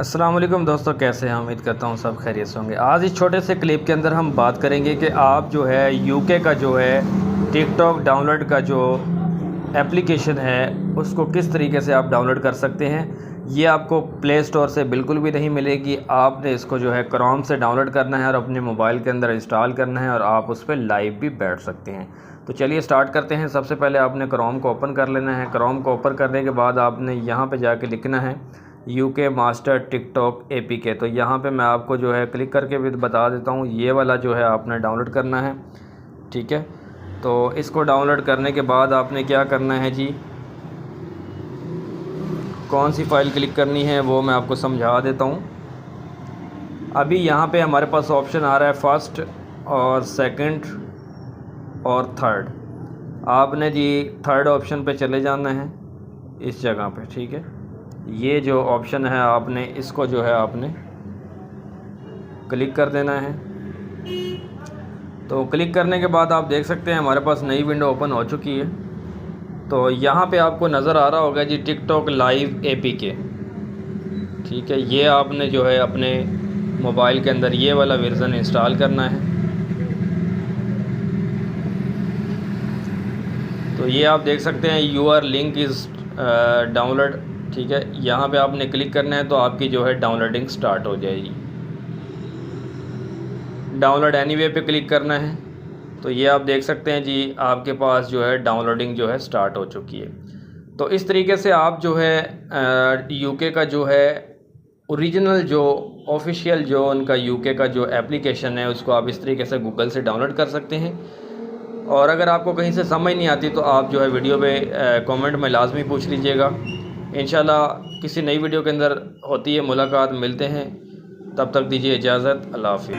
अस्सलाम वालेकुम दोस्तों, कैसे हैं? उम्मीद करता हूँ सब खैरियत से होंगे। आज इस छोटे से क्लिप के अंदर हम बात करेंगे कि आप जो है यूके का जो है टिकटॉक डाउनलोड का जो एप्लीकेशन है उसको किस तरीके से आप डाउनलोड कर सकते हैं। ये आपको प्ले स्टोर से बिल्कुल भी नहीं मिलेगी। आपने इसको जो है क्रोम से डाउनलोड करना है और अपने मोबाइल के अंदर इंस्टॉल करना है और आप उस पर लाइव भी बैठ सकते हैं। तो चलिए स्टार्ट करते हैं। सबसे पहले आपने क्रोम को ओपन कर लेना है। क्रोम को ओपन करने के बाद आपने यहाँ पे जाके लिखना है यूके मास्टर टिकटॉक एपीके। तो यहाँ पे मैं आपको जो है क्लिक करके भी बता देता हूँ, ये वाला जो है आपने डाउनलोड करना है। ठीक है, तो इसको डाउनलोड करने के बाद आपने क्या करना है जी, कौन सी फ़ाइल क्लिक करनी है वो मैं आपको समझा देता हूँ। अभी यहाँ पे हमारे पास ऑप्शन आ रहा है फर्स्ट और सेकंड और थर्ड। आपने जी थर्ड ऑप्शन पे चले जाना है इस जगह पे। ठीक है, ये जो ऑप्शन है आपने इसको जो है आपने क्लिक कर देना है। तो क्लिक करने के बाद आप देख सकते हैं हमारे पास नई विंडो ओपन हो चुकी है। तो यहाँ पे आपको नज़र आ रहा होगा जी टिकटॉक लाइव एपीके। ठीक है, ये आपने जो है अपने मोबाइल के अंदर ये वाला वर्ज़न इंस्टॉल करना है। तो ये आप देख सकते हैं यूआर लिंक इज़ डाउनलोड। ठीक है, यहाँ पे आपने क्लिक करना है तो आपकी जो है डाउनलोडिंग स्टार्ट हो जाएगी। डाउनलोड एनीवे पे क्लिक करना है। तो ये आप देख सकते हैं जी आपके पास जो है डाउनलोडिंग जो है स्टार्ट हो चुकी है। तो इस तरीके से आप जो है यूके का जो है ओरिजिनल जो ऑफिशियल जो उनका यूके का जो एप्लीकेशन है उसको आप इस तरीके से गूगल से डाउनलोड कर सकते हैं। और अगर आपको कहीं से समझ नहीं आती तो आप जो है वीडियो पे कमेंट में लाजमी पूछ लीजिएगा। इंशाल्लाह किसी नई वीडियो के अंदर होती है मुलाकात, मिलते हैं। तब तक दीजिए इजाज़त। अल्लाह हाफ़िज़।